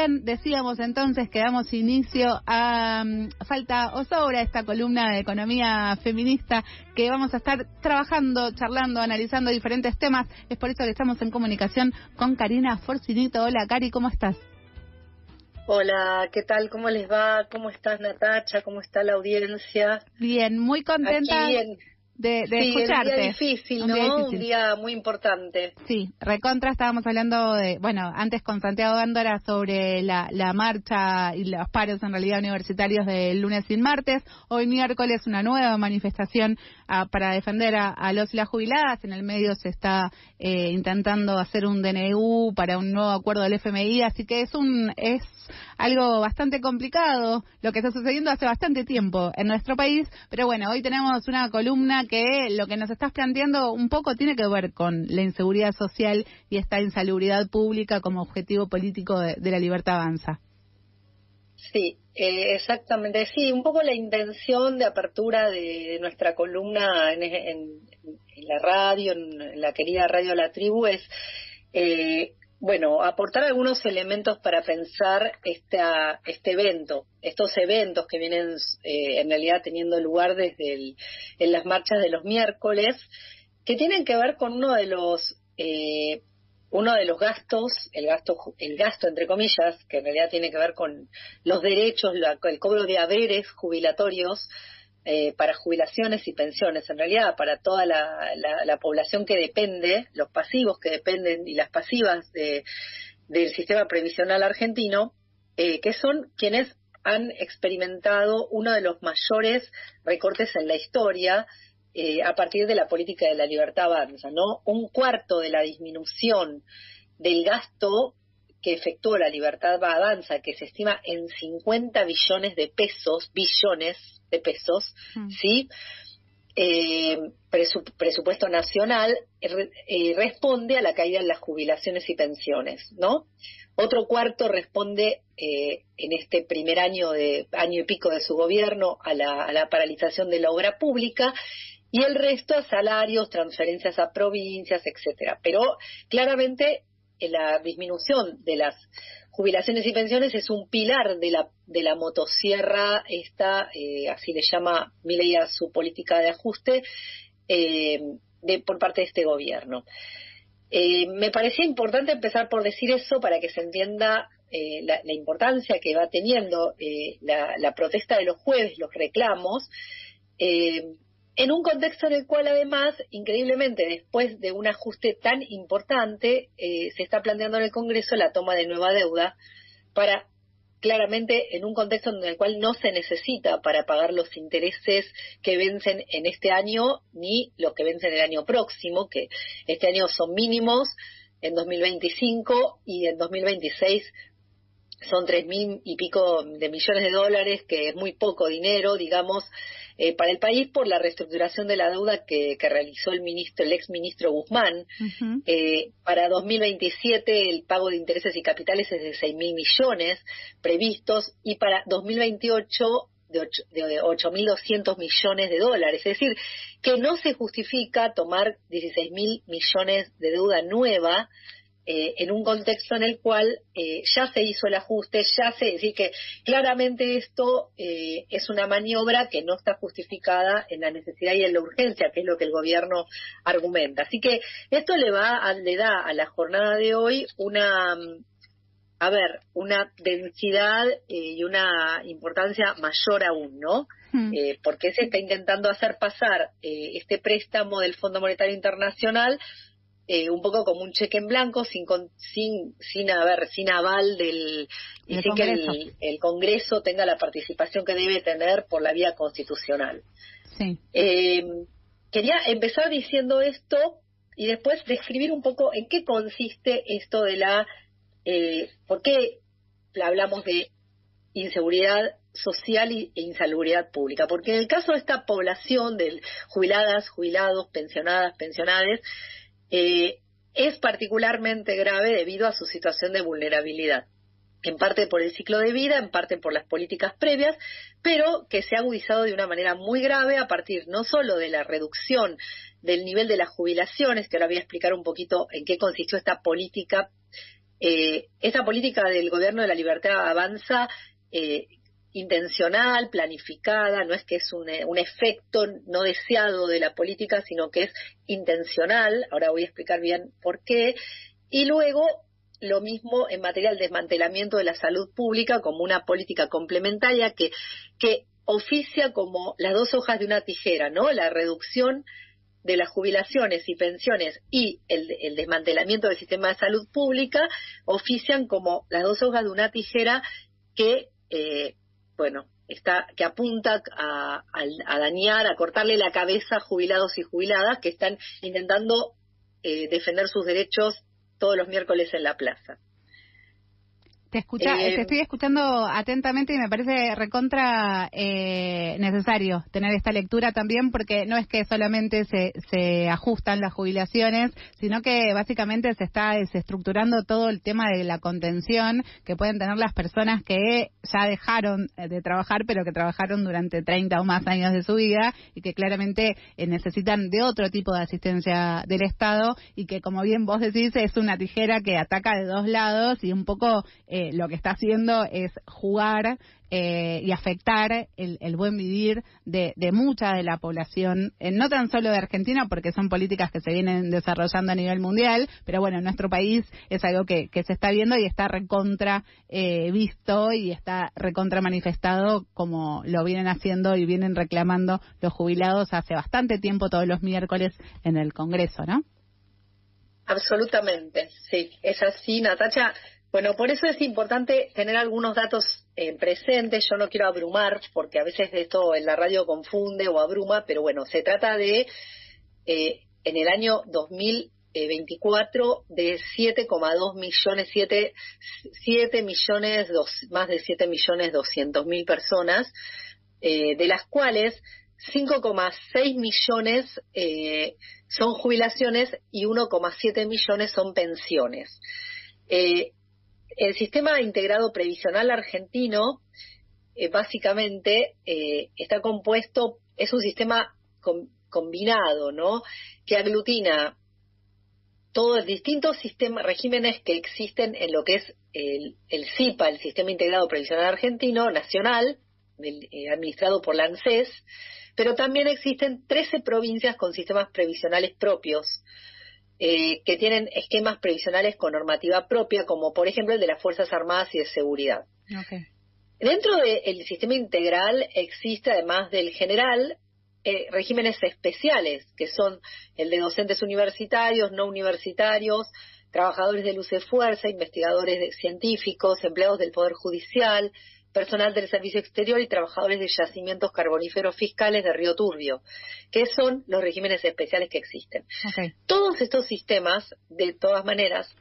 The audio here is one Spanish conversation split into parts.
Decíamos entonces que damos inicio a Falta o Sobra, esta columna de economía feminista que vamos a estar trabajando, charlando, analizando diferentes temas. Es por eso que estamos en comunicación con Karina Forcinito. Hola, Cari, ¿cómo estás? Hola, ¿qué tal? ¿Cómo les va? ¿Cómo estás, Natacha? ¿Cómo está la audiencia? Bien, muy contenta de escucharte. Un día difícil, ¿no? Un día muy importante. Sí, recontra, estábamos hablando antes con Santiago Gándara sobre la marcha y los paros en realidad universitarios del lunes y martes. Hoy miércoles una nueva manifestación para defender a los y las jubiladas. En el medio se está intentando hacer un DNU para un nuevo acuerdo del FMI, así que es algo bastante complicado lo que está sucediendo hace bastante tiempo en nuestro país, pero bueno, hoy tenemos una columna que lo que nos estás planteando un poco tiene que ver con la inseguridad social y esta insalubridad pública como objetivo político de La Libertad Avanza. Sí, exactamente, sí, un poco la intención de apertura de nuestra columna en la radio, en la querida Radio La Tribu es... aportar algunos elementos para pensar este evento, estos eventos que vienen en realidad teniendo lugar en las marchas de los miércoles, que tienen que ver con uno de los gastos, el gasto entre comillas, que en realidad tiene que ver con los derechos, el cobro de haberes jubilatorios, para jubilaciones y pensiones, en realidad para toda la población que depende, los pasivos que dependen y las pasivas del sistema previsional argentino, que son quienes han experimentado uno de los mayores recortes en la historia a partir de la política de La Libertad Avanza, ¿no? Un cuarto de la disminución del gasto que efectuó La Libertad Avanza, que se estima en 50 billones de pesos, ¿sí? Presupuesto nacional, responde a la caída en las jubilaciones y pensiones, ¿no? Otro cuarto responde en este primer año y pico de su gobierno a la paralización de la obra pública, y el resto a salarios, transferencias a provincias, etcétera. Pero claramente la disminución de las jubilaciones y pensiones es un pilar de la motosierra así le llama Milei a su política de ajuste por parte de este gobierno. Me parecía importante empezar por decir eso para que se entienda la importancia que va teniendo la protesta de los jueves, los reclamos, en un contexto en el cual además, increíblemente, después de un ajuste tan importante, se está planteando en el Congreso la toma de nueva deuda para, claramente, en un contexto en el cual no se necesita para pagar los intereses que vencen en este año ni los que vencen el año próximo, que este año son mínimos en 2025 y en 2026 son 3.000 y pico de millones de dólares, que es muy poco dinero, digamos, para el país por la reestructuración de la deuda que realizó el ex ministro Guzmán. Uh-huh. Para 2027 el pago de intereses y capitales es de 6.000 millones previstos, y para 2028 de 8.200 millones de dólares. Es decir, que no se justifica tomar 16.000 millones de deuda nueva en un contexto en el cual ya se hizo el ajuste, decir que claramente esto es una maniobra que no está justificada en la necesidad y en la urgencia, que es lo que el gobierno argumenta. Así que esto le da a la jornada de hoy una densidad y una importancia mayor aún, ¿no? Porque se está intentando hacer pasar este préstamo del Fondo Monetario Internacional un poco como un cheque en blanco, sin aval y sin que el Congreso tenga la participación que debe tener por la vía constitucional. Sí. Quería empezar diciendo esto y después describir un poco en qué consiste esto de por qué hablamos de inseguridad social e insalubridad pública. Porque en el caso de esta población de jubiladas, jubilados, pensionadas, pensionades, es particularmente grave debido a su situación de vulnerabilidad, en parte por el ciclo de vida, en parte por las políticas previas, pero que se ha agudizado de una manera muy grave a partir no solo de la reducción del nivel de las jubilaciones, que ahora voy a explicar un poquito en qué consistió esta política esta política del gobierno de la libertad avanza intencional, planificada, no es que es un efecto no deseado de la política, sino que es intencional. Ahora voy a explicar bien por qué. Y luego, lo mismo en materia del desmantelamiento de la salud pública como una política complementaria que oficia como las dos hojas de una tijera, ¿no? La reducción de las jubilaciones y pensiones y el desmantelamiento del sistema de salud pública ofician como las dos hojas de una tijera que que apunta a dañar, a cortarle la cabeza a jubilados y jubiladas que están intentando defender sus derechos todos los miércoles en la plaza. Te estoy escuchando atentamente y me parece recontra necesario tener esta lectura también, porque no es que solamente se ajustan las jubilaciones, sino que básicamente se está desestructurando todo el tema de la contención que pueden tener las personas que ya dejaron de trabajar, pero que trabajaron durante 30 o más años de su vida y que claramente necesitan de otro tipo de asistencia del Estado y que, como bien vos decís, es una tijera que ataca de dos lados y un poco lo que está haciendo es jugar y afectar el buen vivir de mucha de la población, no tan solo de Argentina, porque son políticas que se vienen desarrollando a nivel mundial, pero bueno, en nuestro país es algo que se está viendo y está recontra visto y está recontra manifestado, como lo vienen haciendo y vienen reclamando los jubilados hace bastante tiempo, todos los miércoles en el Congreso, ¿no? Absolutamente, sí, es así, Natacha. Bueno, por eso es importante tener algunos datos presentes. Yo no quiero abrumar, porque a veces esto en la radio confunde o abruma, pero bueno, se trata de, en el año 2024, de 7,2 millones, más de 7.200.000 personas, de las cuales 5,6 millones son jubilaciones y 1,7 millones son pensiones. El sistema integrado previsional argentino básicamente está compuesto, es un sistema combinado, ¿no? Que aglutina todos los distintos regímenes que existen en lo que es el SIPA, el Sistema Integrado Previsional Argentino, nacional, administrado por la ANSES, pero también existen 13 provincias con sistemas previsionales propios, que tienen esquemas previsionales con normativa propia, como por ejemplo el de las Fuerzas Armadas y de Seguridad. Okay. Dentro del sistema integral existe, además del general, regímenes especiales, que son el de docentes universitarios, no universitarios, trabajadores de luz y fuerza, investigadores científicos, empleados del Poder Judicial, personal del Servicio Exterior y trabajadores de yacimientos carboníferos fiscales de Río Turbio, que son los regímenes especiales que existen. Okay. Todos estos sistemas, de todas maneras,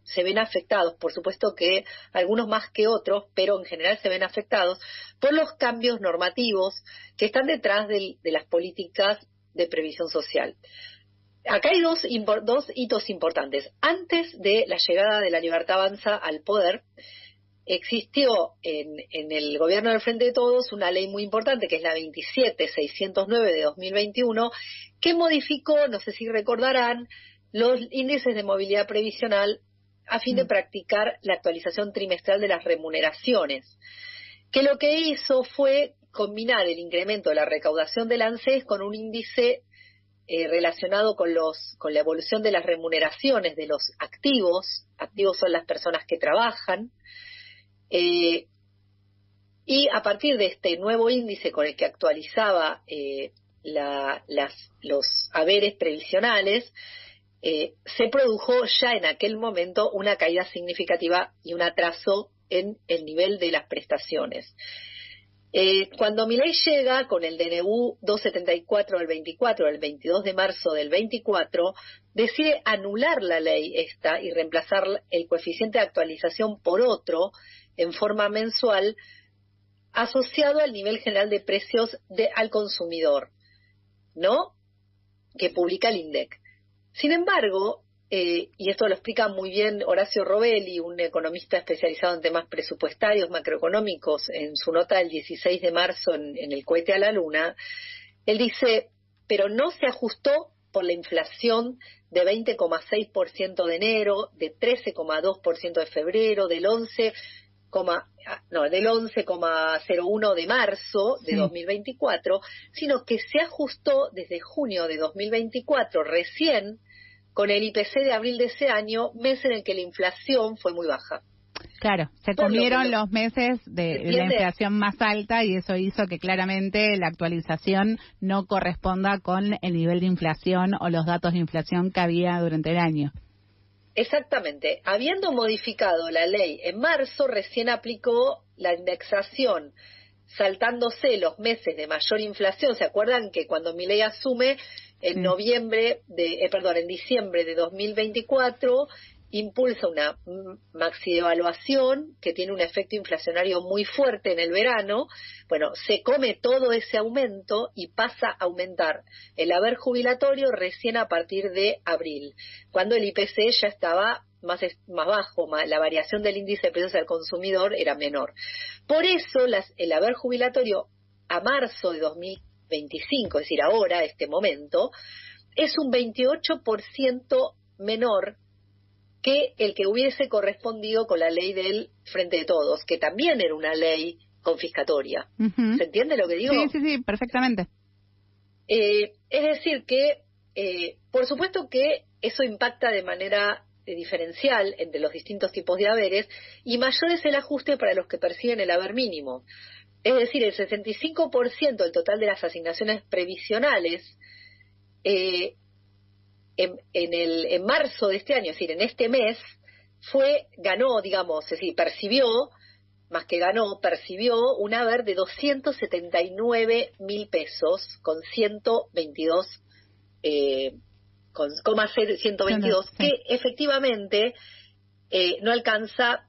se ven afectados, por supuesto que algunos más que otros, pero en general se ven afectados por los cambios normativos que están detrás de las políticas de previsión social. Acá hay dos hitos importantes. Antes de la llegada de la Libertad Avanza al poder, existió en el gobierno del Frente de Todos una ley muy importante, que es la 27609 de 2021, que modificó, no sé si recordarán, los índices de movilidad previsional a fin de practicar la actualización trimestral de las remuneraciones, que lo que hizo fue combinar el incremento de la recaudación del ANSES con un índice relacionado con la evolución de las remuneraciones de los activos. Activos son las personas que trabajan. Y a partir de este nuevo índice con el que actualizaba los haberes previsionales, se produjo ya en aquel momento una caída significativa y un atraso en el nivel de las prestaciones. Cuando Milei llega con el DNU 274 del 24, el 22 de marzo del 24, decide anular la ley esta y reemplazar el coeficiente de actualización por otro en forma mensual, asociado al nivel general de precios al consumidor, ¿no?, que publica el INDEC. Sin embargo, y esto lo explica muy bien Horacio Robelli, un economista especializado en temas presupuestarios, macroeconómicos, en su nota del 16 de marzo en El cohete a la luna, él dice, pero no se ajustó por la inflación de 20,6% de enero, de 13,2% de febrero, del 11,01 de marzo de 2024, sino que se ajustó desde junio de 2024 recién con el IPC de abril de ese año, mes en el que la inflación fue muy baja. Claro, se comieron los meses de la inflación más alta y eso hizo que claramente la actualización no corresponda con el nivel de inflación o los datos de inflación que había durante el año. Exactamente. Habiendo modificado la ley en marzo, recién aplicó la indexación, saltándose los meses de mayor inflación. ¿Se acuerdan que cuando Milei asume en en diciembre de 2024 impulsa una maxi devaluación que tiene un efecto inflacionario muy fuerte en el verano? Bueno, se come todo ese aumento y pasa a aumentar el haber jubilatorio recién a partir de abril, cuando el IPC ya estaba más bajo, la variación del índice de precios al consumidor era menor. Por eso el haber jubilatorio a marzo de 2025, es decir, ahora, este momento, es un 28% menor que el que hubiese correspondido con la ley del Frente de Todos, que también era una ley confiscatoria. ¿Se entiende lo que digo? Sí, perfectamente. Es decir que, por supuesto que eso impacta de manera diferencial entre los distintos tipos de haberes, y mayor es el ajuste para los que perciben el haber mínimo. Es decir, el 65% del total de las asignaciones previsionales en marzo de este año, es decir, en este mes, percibió un haber de 279.000 pesos con 122, que efectivamente no alcanza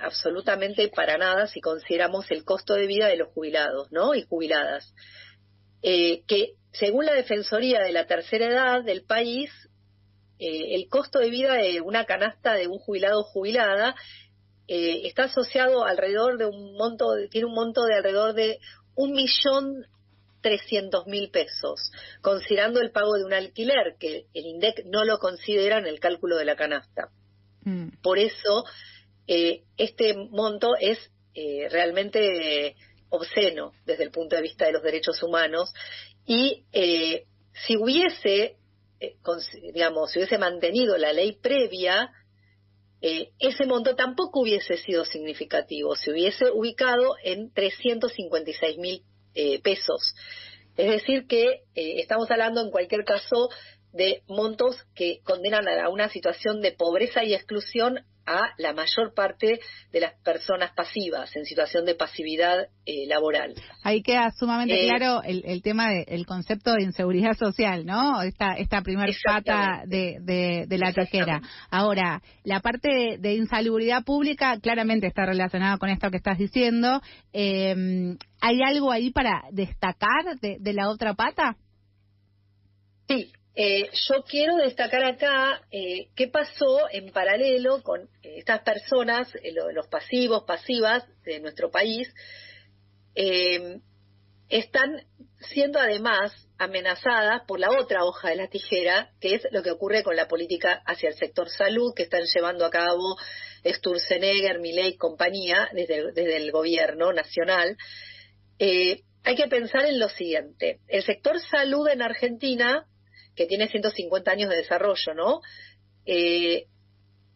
absolutamente para nada si consideramos el costo de vida de los jubilados, ¿no? Y jubiladas, que según la Defensoría de la Tercera Edad del país, el costo de vida de una canasta de un jubilado o jubilada está asociado alrededor de tiene un monto de alrededor de 1.300.000 pesos, considerando el pago de un alquiler, que el INDEC no lo considera en el cálculo de la canasta. Por eso, este monto es realmente obsceno desde el punto de vista de los derechos humanos, y si hubiese mantenido la ley previa, ese monto tampoco hubiese sido significativo, se hubiese ubicado en 356.000 pesos. Es decir que estamos hablando en cualquier caso de montos que condenan a una situación de pobreza y exclusión a la mayor parte de las personas pasivas, en situación de pasividad laboral. Ahí queda sumamente claro el tema del concepto de inseguridad social, ¿no? Esta primer pata de la tijera. Ahora, la parte de insalubridad pública claramente está relacionada con esto que estás diciendo. ¿Hay algo ahí para destacar de la otra pata? Sí. Yo quiero destacar acá qué pasó en paralelo con estas personas, los pasivas de nuestro país, están siendo además amenazadas por la otra hoja de la tijera, que es lo que ocurre con la política hacia el sector salud que están llevando a cabo Sturzenegger, Milei y compañía desde el gobierno nacional. Hay que pensar en lo siguiente: el sector salud en Argentina, que tiene 150 años de desarrollo, ¿no?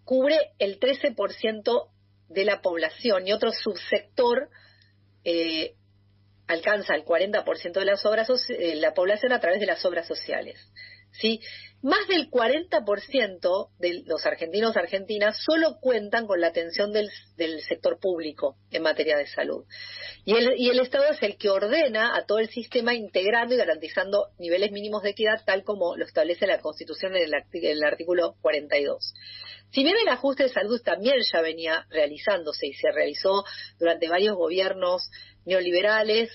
Cubre el 13% de la población, y otro subsector alcanza el 40% de la población a través de las obras sociales, ¿sí? Más del 40% de los argentinos argentinas solo cuentan con la atención del sector público en materia de salud. Y el Estado es el que ordena a todo el sistema, integrando y garantizando niveles mínimos de equidad, tal como lo establece la Constitución en el artículo 42. Si bien el ajuste de salud también ya venía realizándose y se realizó durante varios gobiernos neoliberales,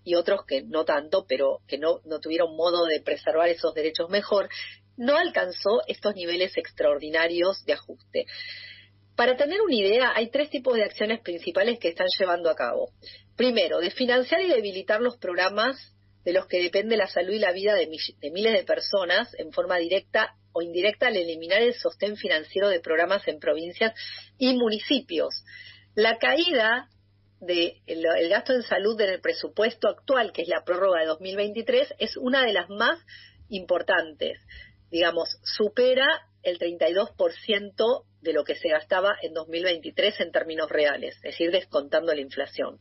y otros que no tanto, pero que no tuvieron modo de preservar esos derechos mejor, no alcanzó estos niveles extraordinarios de ajuste. Para tener una idea, hay 3 tipos de acciones principales que están llevando a cabo. Primero, de financiar y debilitar los programas de los que depende la salud y la vida de miles de personas en forma directa o indirecta al eliminar el sostén financiero de programas en provincias y municipios. La caída del gasto en salud en el presupuesto actual, que es la prórroga de 2023, es una de las más importantes. Digamos, supera el 32% de lo que se gastaba en 2023 en términos reales, es decir, descontando la inflación.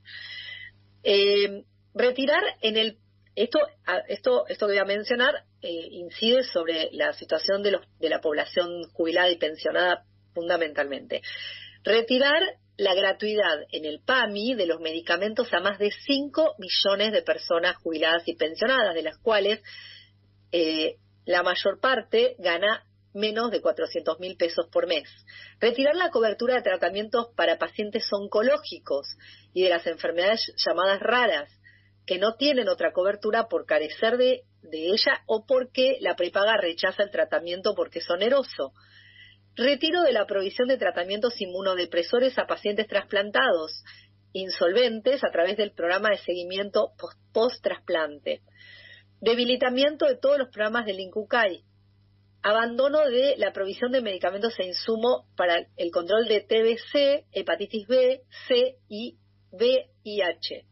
Retirar esto que voy a mencionar incide sobre la situación de la población jubilada y pensionada fundamentalmente. Retirar la gratuidad en el PAMI de los medicamentos a más de 5 millones de personas jubiladas y pensionadas, de las cuales la mayor parte gana menos de 400.000 pesos por mes. Retirar la cobertura de tratamientos para pacientes oncológicos y de las enfermedades llamadas raras, que no tienen otra cobertura por carecer de ella o porque la prepaga rechaza el tratamiento porque es oneroso. Retiro de la provisión de tratamientos inmunodepresores a pacientes trasplantados insolventes a través del programa de seguimiento post-trasplante. Debilitamiento de todos los programas del INCUCAI. Abandono de la provisión de medicamentos e insumo para el control de TBC, hepatitis B, C y VIH.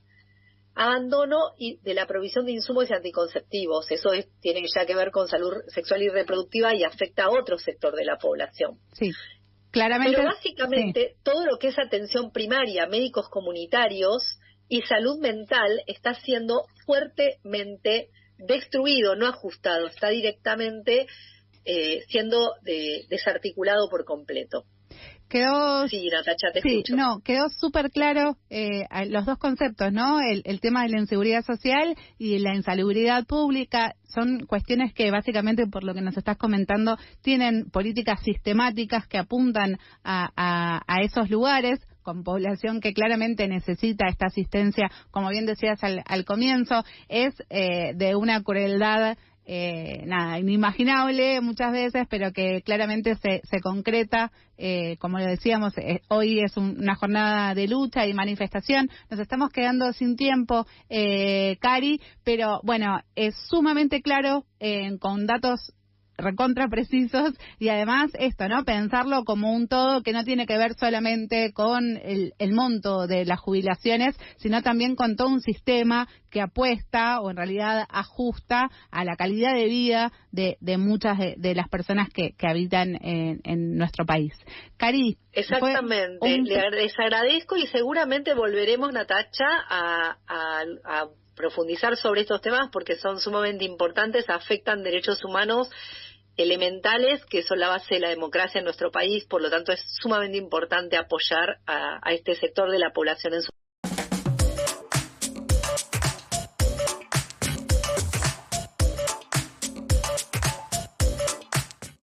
Abandono de la provisión de insumos y anticonceptivos. Eso tiene ya que ver con salud sexual y reproductiva y afecta a otro sector de la población. Sí, claramente. Pero básicamente sí, todo lo que es atención primaria, médicos comunitarios y salud mental está siendo fuertemente destruido, no ajustado, está directamente siendo desarticulado por completo. Quedó, sí, Natacha, te escucho. No, quedó súper claro los dos conceptos, ¿no? El tema de la inseguridad social y la insalubridad pública son cuestiones que básicamente, por lo que nos estás comentando, tienen políticas sistemáticas que apuntan a esos lugares, con población que claramente necesita esta asistencia, como bien decías al comienzo, es de una crueldad inimaginable muchas veces, pero que claramente se concreta, como lo decíamos, hoy es una jornada de lucha y manifestación. Nos estamos quedando sin tiempo, Cari, pero bueno, es sumamente claro, con datos recontra precisos, y además esto, ¿no? Pensarlo como un todo que no tiene que ver solamente con el monto de las jubilaciones, sino también con todo un sistema que apuesta o en realidad ajusta a la calidad de vida de muchas de las personas que habitan en nuestro país. Cari. Exactamente, les agradezco y seguramente volveremos, Natacha, a profundizar sobre estos temas porque son sumamente importantes, afectan derechos humanos elementales que son la base de la democracia en nuestro país, por lo tanto es sumamente importante apoyar a este sector de la población en su